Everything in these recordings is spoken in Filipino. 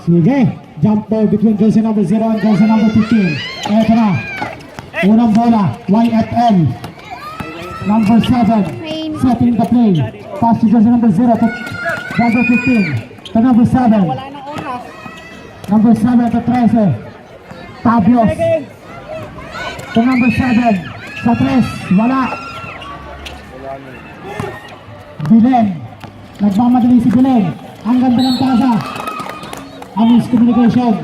Sige, jump ball between jersey number 0 and jersey number 15. Eto na. Unang bola, YFL. Number 7, setting the play. Pass to jersey number 0 to number 15. To number 7. Number 7 to 13. Tabios. To number 7. Sa 3, wala. Bilen. Nagmamadali si Bilen. Ang ganda ng tasa. Ang miscommunication.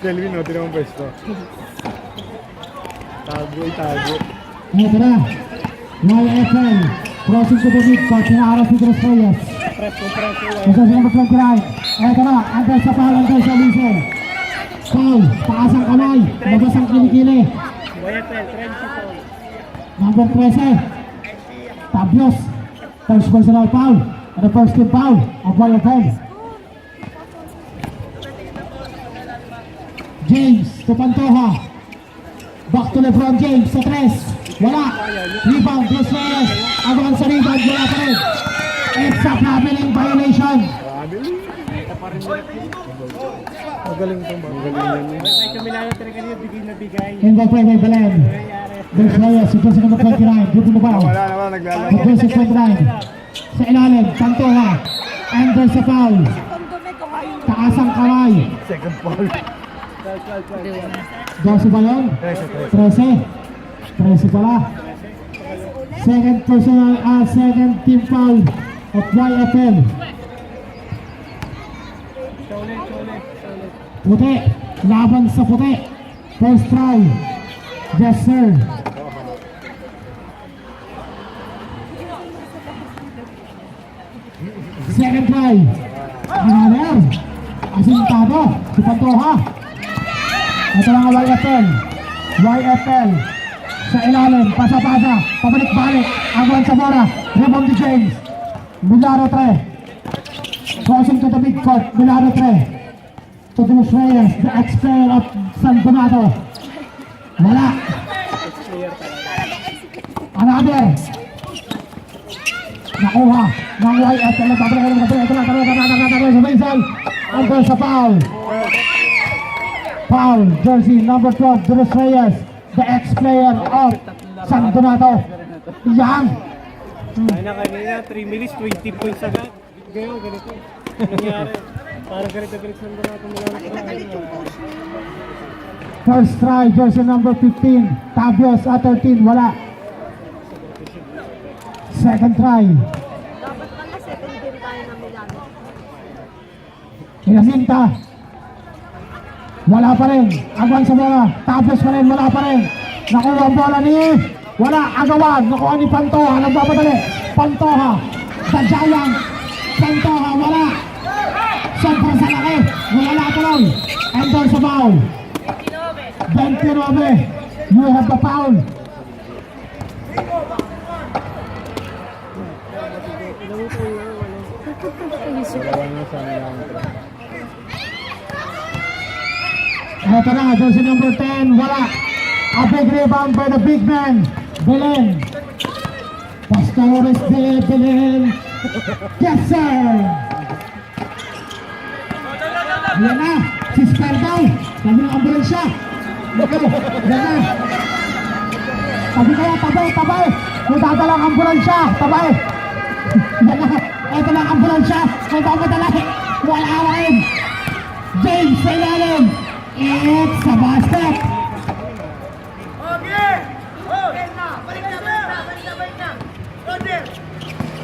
Kelvin, no, tinawang pwesto. Tago. Ito na. YFL. Crossing to the mid-court. Hinaharap si Dros Reyes. Ito si number 29. Ito na. Under sa foul. Under sa Lise. Foul. Taas ang kamay. Labas ang kilikili. Number 13. Tabios. First personal foul. And the first team foul of YFL. James to Pantoja. Back to LeBron James sa 3. Wala. Rebound. Dros Reyes. Agawan sa rebound. Wala pa rin. It's a traveling violation. Magaling ito ba? Magaling yan. In the play by Belen. Dros Reyes. Ito sa number 29. Dribble na ba? Wala, naglalaro. Ito sa 29. Sa ilalim. Pantoja. Enter sa foul. Taas ang kamay. Second foul. 12 ba yun? 13 pala. Second team foul of YFL. Puti. Laban sa puti. First try. Yes sir. Second try. Another. Asintado. Si Pantoja. Ito lang ang YFL. Sa ilalim, pasa-pasa, pabalik-balik, agawan sa bola, rebound ni James. Milano 3. Crossing to the big court, Milano 3. To Dros Reyes, the ex-player of San Donato. Wala. Another. Nakuha ng YFL. Ito lang, under sa foul. Foul, jersey number 12, Dros Reyes, the ex-player of San Donato. Yan. Kanina, 3 minutes, 20 points agad. Ganyan, ganito. Nangyari. Parang ganito San Donato First try, jersey number 15, Tabios at 13, wala. Second try. Dapat pala second game tayo na Milano. Inasinta. Wala pa rin. Agawan sa bola. Tapos pa rin. Wala pa rin. Nakuha ang bola ni... Wala. Agawan. Nakuha ni Pantoja. Nagbabatali. Pantoja. The Giant. Pantoja. Wala. Sobrang sa laki. Wala tuloy. Enter sa foul. 29. You have the foul. Ito na, jersey number 10, wala. A big rebound by the big man, Belen. Pastores de Belen. Yes, sir! Yan na, si Spardaw. Sabi ng ambulansya. Yan na. Sabi kaya, tabay. Kung dadalang ambulansya, tabay. Yan na, ito lang ambulansya. Kung damadala, wala rin. James sa ilalim. It's a basket.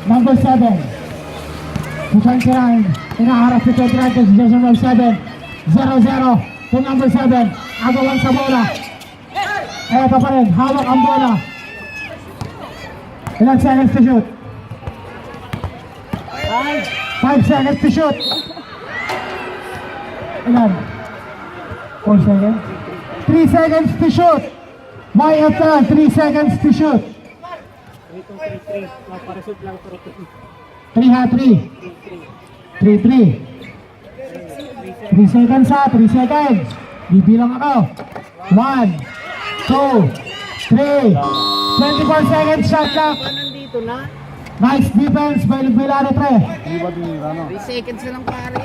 Number 7. Si 29. Inaharap si 29 to si number 7. 0-0 to number 7. Agawan sa bola. Eto pa rin. Hawak ang bola. Ilan seconds to shoot? 5 seconds to shoot. Ilan? 4 seconds? 3 seconds to shoot. YFL, 3 seconds to shoot. 3-3. 3-3. 3 seconds ha, 3 seconds. Bibilang ako. 1, 2, 3, 24 seconds shot clock. Nandito na. Nice defense by Milano 3. Hindi ba tinira, no? 3 seconds na lang pare.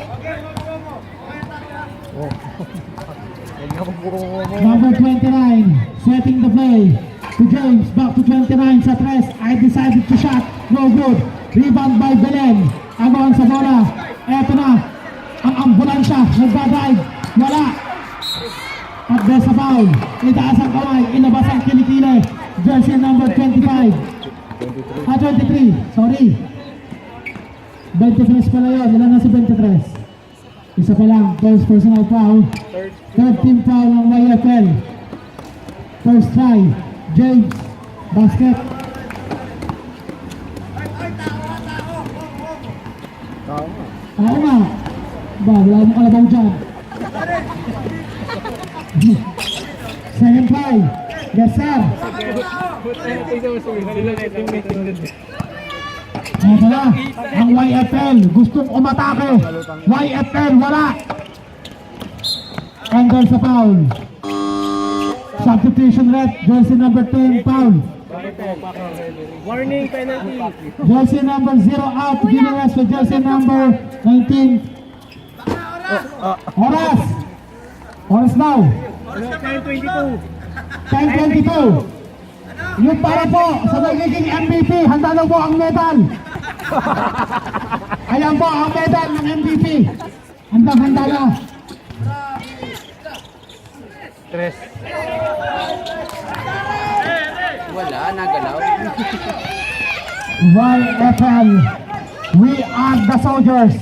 Number 29, setting the play to James, back to 29 sa 3. I decided to shot, no good. Rebound by Belen. Agawan sa bola. Eto na, ang ambulansya, nagdadrive, wala. At there's a foul. Itaas ang kamay, inabas ang kilikili. Jersey number 25. 23, sorry. 23 pala yun, ilan na si 23? Isa pa lang, first personal foul. Third team foul ng YFL. First try, James, basket. Tama. Oo nga. Ba, wala mo kalabaw dyan. Second try, yes sir. Ito na, ang YFL, gustong umatake. YFL, wala. Angle sa foul. Substitution red, jersey number 10, foul. Warning, penalty. Jersey number 0 out, giving us to jersey number 19. Oras. Oras now. 10:22. 10:22. Yung para po sa magiging MVP, handa na po ang medal. Ayan po ang medal ng MVP. Handa na. Tres. Wala, nagalaw. YFL, we are the soldiers.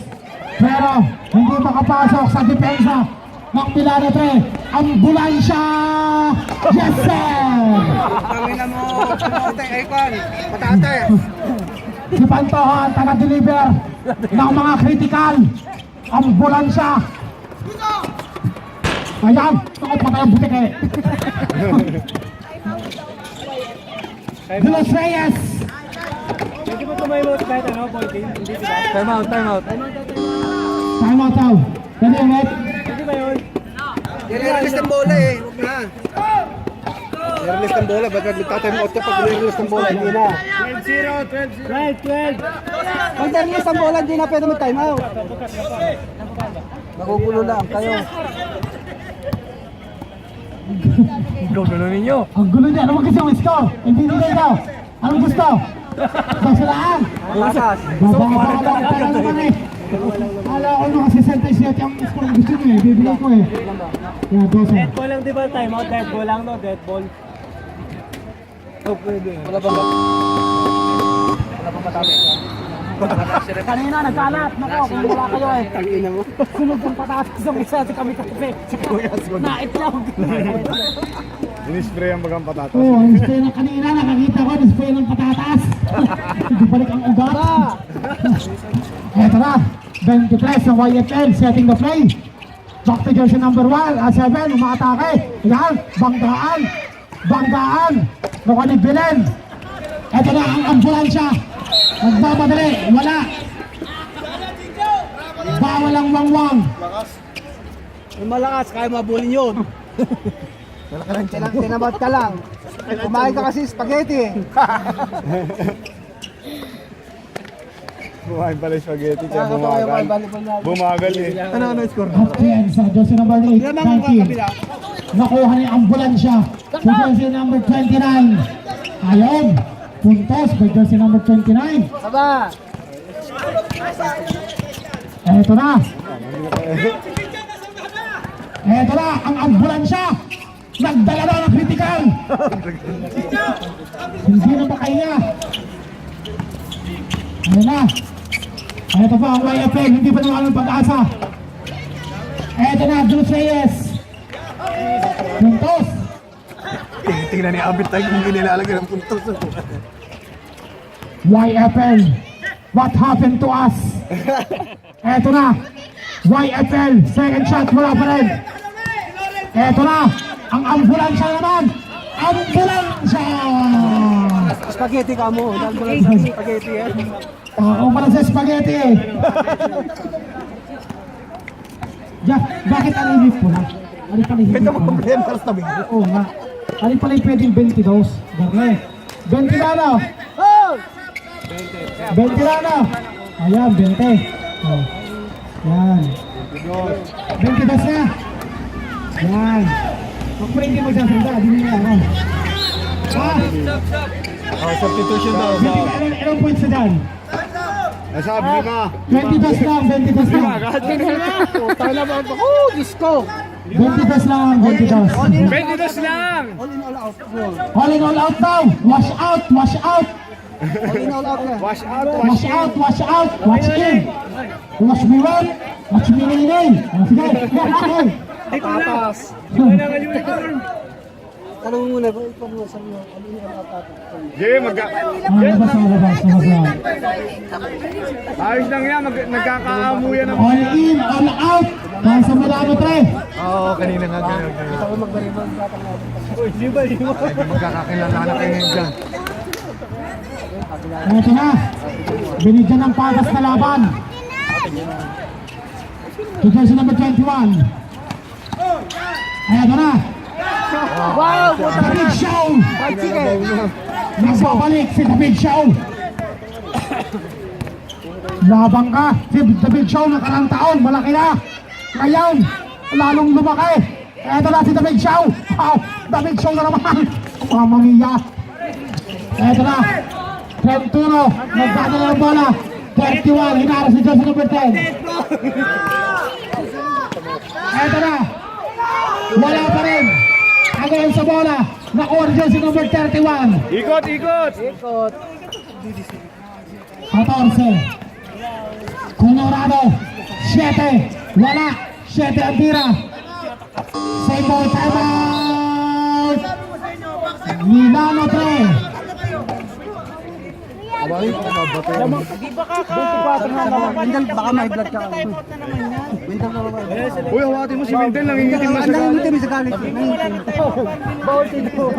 Pero hindi makapasok sa depensa ng Milano 3. Ambulansya! Yes sir! Pangina mo, panote, Icon, patate. Si Pantoja ang taga-deliver ng mga critical. Ambulansya! Ayan! Ako patay ang butik eh. Los Reyes! Hindi mo tumayo kahit ano, ball game. Hindi ba? Time out, time out. Time out out. Pwede yung net? Hindi ba yun? Nire-release ng bola eh, huwag na. Nirelist ng bola, ba't nagtatime out ka pag nirelist ng bola? Hindi na. 12-0, 12. Pag nire-release ng bola, hindi na pwede mag-time out. Nagugulo lang kayo. Gulo ninyo. Ang gulo niya. Ano mo kasi yung score? Hindi daw. Anong gusto? Basilaan. Pasas. Bababa naman eh. Kala ko nung kasi 67 ang score gusto niyo eh. Bibigyan ko eh. Kaya dosa. Dead ball lang, di ba? Time out, dead ball lang, no? Dead ball. Oh, pwede. Wala bang matapos? Kanina nagkalat. Nako, kung wala kayo eh. Tangina mo. Sunog ng pataas isang isa sa kami kasi. Naitlog. Inispray ang bagang patatas. Oo, ang spray ng kanina. Nakakita ko, ang spray ng patatas. Hindi balik ang ugat. Eto na. 23 ng YFL setting the play. Back to jersey number 1, 7, umaatake. Yan, banggaan. Banggaan. Nakuha ni Belen. Eto na ang ambulansya. Nagmamadali, wala. Bawal ang wangwang. Malakas, kaya mabulin yun. Tinamad ka lang. Kumain ka kasi spaghetti eh. Kumain pala yung spaghetti, kaya bumagal. Bumagal eh. Ano score? Ayan sa jersey number 8, 19. Nakuha ni ambulansya sa jersey number 29. Ayon, puntos by jersey number 29. Saba! Eto na. Eto na, ang ambulansya. Nagdala na ng critical. Hindi na makahinga. Ayan na. Eto pa ang YFL, hindi pa naman ang pag-asa. Eto na, Los Reyes. Puntos. Tingnan ni Abit tayo kung nilalagay ng puntos. YFL, what happened to us? Eto na, YFL, second shot, wala pa rin. Eto na, ang ambulansya naman. Ambulansya! Spaghetti ka mo. Dahil mo lang sa spaghetti eh. Ako pala sa spaghetti eh. Bakit ang inip po na? Ano pa rin? Ito mo problema sa tabi. Oo nga. Alin pala yung pwedeng 22? Darle. 20 na ano? 20 na ano? Ayan, 20. Oh. Yan. 22 na. Yan. Kung pa hindi magsasalita, hindi niya ako. Ah! Substitution daw. Ilang points na dyan? Nasabi na. 22 lang, 22 lang. Tayo na ba? Diyos ko! 22 lang, 22. 22 lang! All in all out. Bro. All in all out daw. Wash out, wash out. All in all out na. Wash out. Wash out, wash out. Watch in. Wash me well. Watch me nilay. Sige. Tatas. Kailangan yung uniform. Ano mo muna? Ikaw mo sa iyo. All in all out tatas. Jay, ayos lang yan. Nagkakaamuyan ng... All in, all out. Nasa Milano 3. Oo, kanina nga ganyan. Ito ko magbaribang batang natin. Magkakakilala na kayo dyan. Ito na. Binigyan ng patas na laban. To jersey number 21. Ito na. Wow! The Big Show. Fight chicken! Nagbabalik si The Big Show. Labang ka. Si The Big Show nakarang taon. Malaki na. Ngayon, lalong lumaki. Ito na si The Big Show. Wow, The Big Show na naman. Mamamiya. Ito na. 21. Nagdadala ng bola. 31. Hinaras si jersey number 10. Ito na. Wala pa rin. Agayon sa bola. Nakuha ni jersey number 31. Ikot, ikot! 14. Colorado. 7. Wala. 7 ang tira. Same ball, time out. Milano 3. Wendell, baka may blood ka. Wendell ka ba? Uy, hawati mo si Wendell. Nangingitim na siya. Nangingitim sa galit. Bawal dito.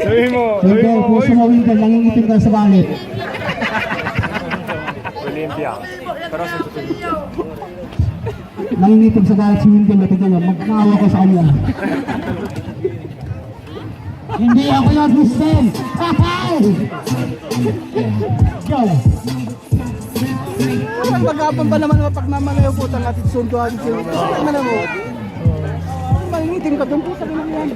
Sabi mo. Wendell, kung sumawin ka, nangingitim ka sa balit. Olympia. Pero sa Nangingitim sa balit si Wendell. Natigyan niya, magkakawa ko sa kanya. Hindi ako yung assistant. Go. Magkapon pa naman pag mamalayo po ang ating sundo ating sila. Ano na mo? Mangingitim ka doon po sa lang yan.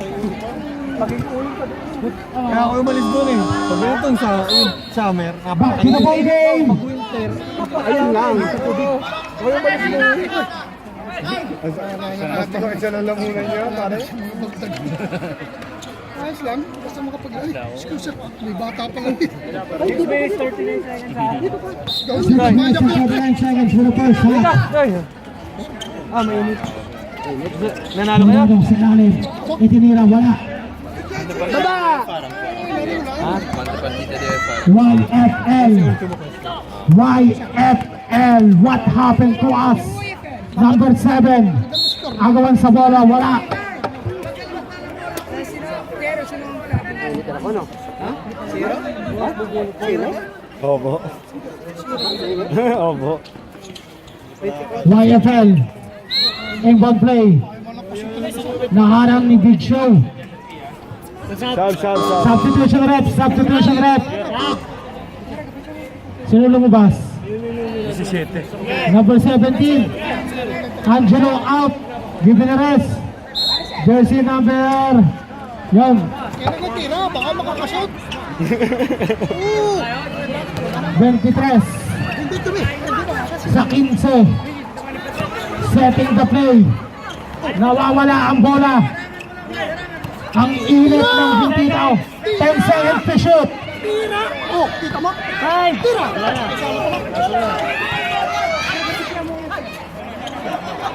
Pagkikuhin ka doon. Kaya ako umalis doon eh. Pag itong sa summer. Back to the ball game. Winter. Ayun lang. Ako yung balik mo. Gusto ko isa lang lamunan niya, pare. Ayos lang. Basta makapag-alay. Excuse me. May bata pa lang. 6 minutes, 39 seconds. 39 seconds for the first half. Mainit. Nanalo kayo? Colorado sa ilalim. Itinira, wala. Baba! YFL. YFL. What happened to us? Number 7. Agawan sa bola, wala. Obo. Obo. YFL. Inbound play. Naharang ni Big Show. Shab, shab, shab. Substitution rep. Substitution rep. Sino lumabas? 17. Number 17. Angelo out. Given a rest. Jersey number. Yun. Kailan ko tira? Baka makakashoot. 23. Hindi to me. Sa 15. Setting the play. Nawawala ang bola. Ang init ng bintitaw. 10 seconds to shoot. Tira! Oh, kita mo? Ay! Tira!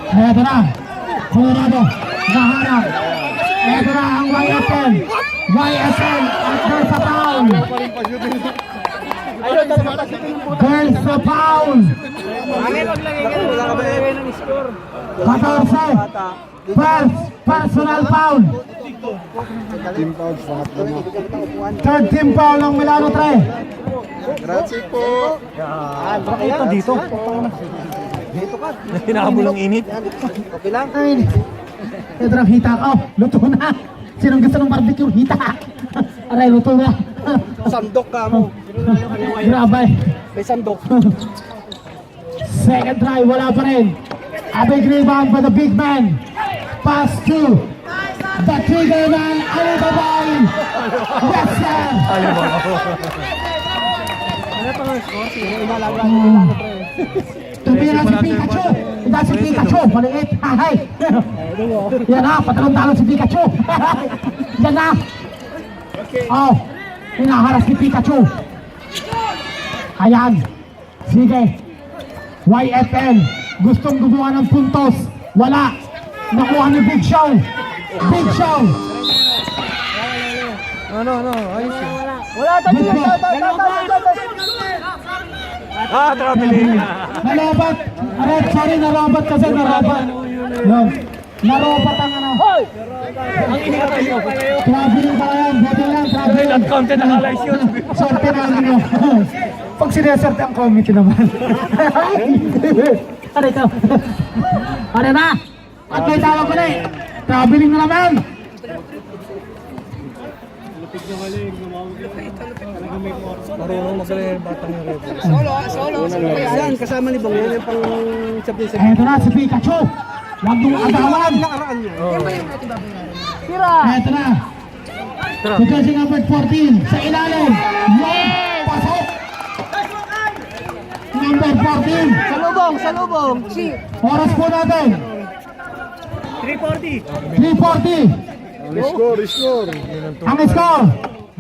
Eto na. Colorado. Naharap. Eto na ang YFL. YFL. At there's a foul. There's a foul. Wala ka ba ng score? 14. Personal foul. Team fouls lahat naman. Third team foul ng Milano 3. Grazie po. Ito dito. Dito ka. Hinahabol ang init. Okay lang? Ay. Ito ng hita ko. Luto na. Sinong gusto ng barbecue? Hita. Aray, luto na. Sandok ka mo. Grabe. May sandok. Second try, wala pa rin. A big rebound by the big man. Pass to the trigger man, Alibabay. Yes, sir. Ano pa ang score? Tumira si Pikachu. Hindi si Pikachu. Maliit. Hay. Yan na, patalong-talong si Pikachu. Yan na. Oh, hinaharas si Pikachu. Ayan. Sige. YFL. Gustong gumawa ng puntos. Wala. Nakuha ni Big Show. Big Show. Ano, ayos yun. Wala tayo. Traveling. Nalobat. Aray, sorry, narobat kasi narobat. Yun. Narobat ang ano. Ang inigatan nyo. Traveling pa yan. Buti lang, traveling. Content na highlights yun. Sorte na nyo. Pag sineserte ang committee naman. Aray ka. Aray na. At may tawag ko na eh. Traveling na naman. Lupit na galing. Talagang may more. Marunong magaling yung batang yung rebel. Solo. Yan, kasama ni Bang yan. Yung pang sabi sa Eto na si Pikachu. Huwag nung agawan. nakaraan niya. Eto na. Si jersey number 14 sa ilalim. Yes! Pasok. Number 14. Salubong. Oras po natin. 340. 3:40. Score. Ang score.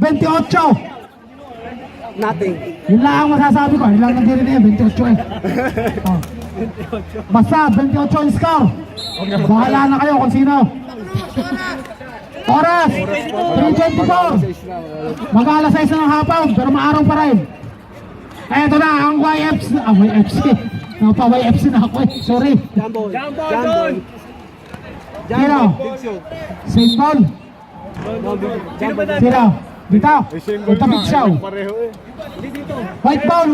28. Nothing. Yun lang ang masasabi ko. Yun lang nandiri na yun. 28 eh. Oh. Basta 28 yung score. Bahala na kayo kung sino. Oras. 3:24. Mag-alas 6 na ng hapon. Pero maaraw pa rin. Eto na ang YFC. YFC. Napa-YFC na ako eh. Sorry. Jumbo. Sino? Saint Paul. Sino? Dito. Dito Big Show. Pareho eh. White ball.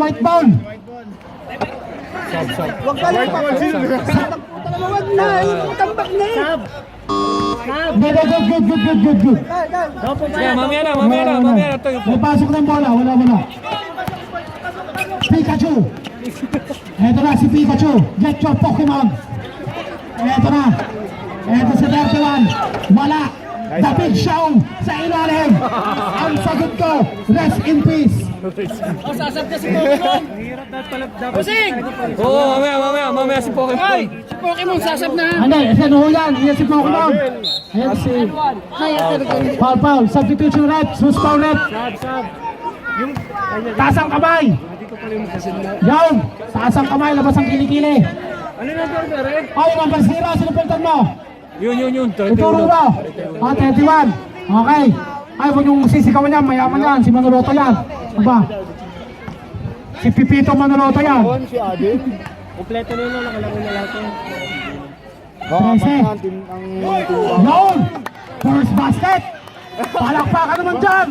Huwag ka lang pa. Wag na. Tambak na eh. Good. Mamaya na. May pasok ng bola. Wala. Pikachu. Eto na si Pikachu. Get your Pokemon. Eto na. Eto si 31. Wala. The Big Show sa ilalim. Ang sagot ko. Rest in peace. Mahirap dapat pala. Oo, mamaya si Pokemon. Hindi, isa no yan. Yan si Pokemon. Ayan si... Paul. Substitution rep. Suspawn rep. Sab. Yung... Taas ang kamay. Yan. Taas ang kamay. Labas ang kilikili. Ano na ito, Red? Ay, number 0. Sinupiltan mo. Yun. Ituro mo. 31. Okay. Ay, huwag yung sisigawan niya. Mayaman yan. Si Manoloto yan. Aba. Si Pipito Manoloto yan. Si Adi. Kompleto na yun, nakalaro na lahat yun. Yun! First basket! Palakpakan naman dyan!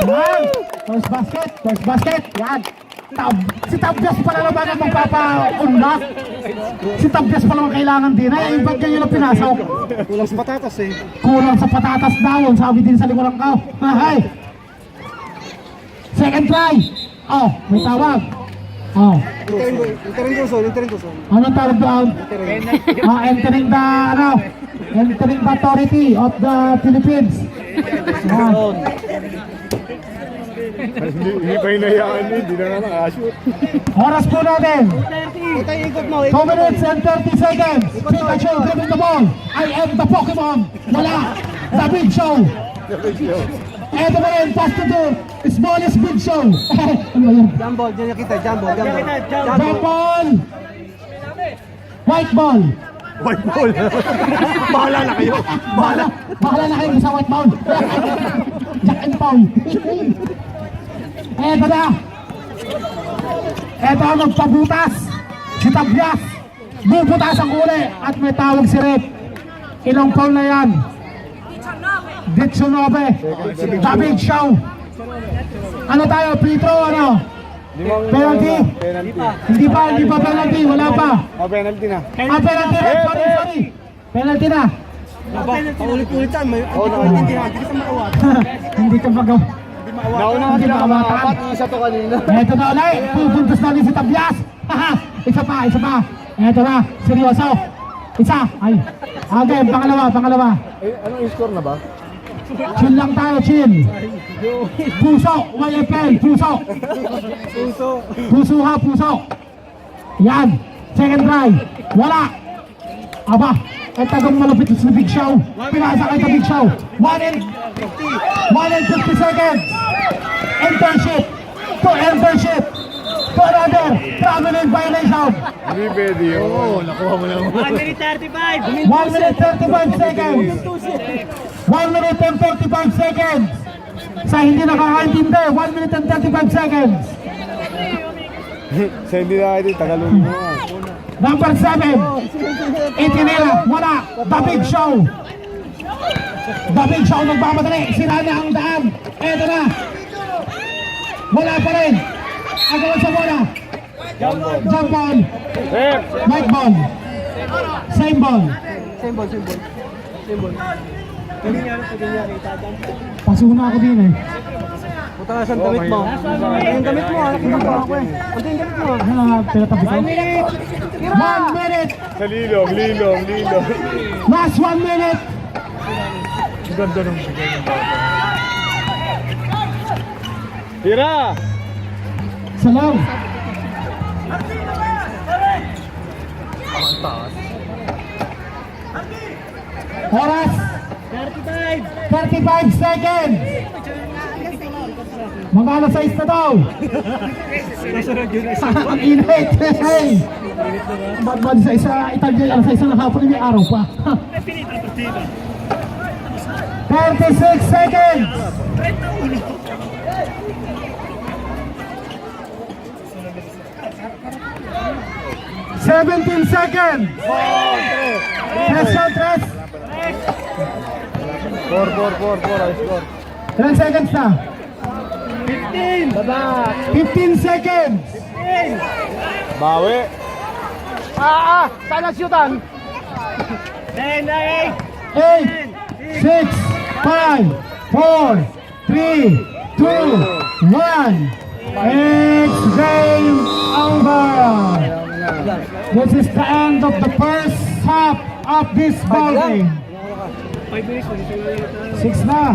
Yan! First basket! Yan! Si Tabyas pala naman ang magpapaunlak. Si Tabyas pala naman kailangan din. Ay, ba't ganyan ang pinasok? Kulang sa patatas eh. Kulang sa patatas daw. Sabi din sa likulang ka. Hay! Second try! Oh, may tawag. Oh. Entering Luzon. Anong tawag doon? Entering the authority of the Philippines. Hindi pa hinayaan eh. Hindi na nga nakashoot. Oras po natin. Tayo ikot mo. 2 minutes and 30 seconds. Pikachu dribbling the ball. I am the Pokemon. Wala. The Big Show. Eto ba yun? Pass to the smallest Big Show. Ano ba yun? Jumbo. Diyan kita. Jumbo. Red ball. White ball. White ball. Bahala na kayo. Bahala na kayo sa white ball. Jack and Paul. Eto na. Eto ang magpabutas. Si Tabyas. Bubutas ang uli. At may tawag si Rep. Ilang foul na yan? Ditsunobe. The Big Show. Ano tayo? Petro, ano? Penalty? Hindi pa penalty. Wala pa. Penalty na. Penalty. Sorry. Penalty na. Paulit-ulit yan. May hindi ka makawat. Hindi ka magaw. Nauna nga sila kamapat, isa to kanina. Ito na ulit, pupuntos na rin si Tabias. Isa pa. Ito na, seryoso. Isa, ay. Okay, pangalawa. Anong score na ba? Chill lang tayo, chill. Puso, YFL, puso. Puso. Yan, second try. Wala. Aba, ang tagang malapit sa Big Show. Pinasa kay sa Big Show. 1 and 50 seconds. Internship. To another traveling violation. Hindi pwede yun. Oo, nakuha mo lang. 1 minute 35. 1 minute 35 seconds. 1 minute and 35 seconds. Sa hindi nakakaintindi, 1 minute and 35 seconds. Sa hindi na kayo, Tagalog mo. Number 7. Itinila, wala. The Big Show. The Big Show nagmamadali. Sira na ang daan. Eto na. Wala pa rin. Agawan sa bola. Jump ball. Right ball. Same ball. Pasuna ako din eh. Puta ka saan damit mo. Ang damit mo, nakita ko ako eh. Ang damit mo. Pinatabi ko. 1 minute. Sa lilong. Last 1 minute. Ganda nung bigay ng bata. Tira! Salaw. Oras. 35 seconds. Mga alas 6 na daw. Ang init. Hey. Ba't sa isa Italia, alas 6 na hapon, may araw pa. 36 seconds. $17 seconds. Tres. 4, I score. Ilan seconds na? 15. 15 seconds. Bawi. Saan nagsyutan? 10, 8, 6, 5, 4, 3, 2, 1. It's game over. This is the end of the first half of this ball game. 5 minutes. 6 na.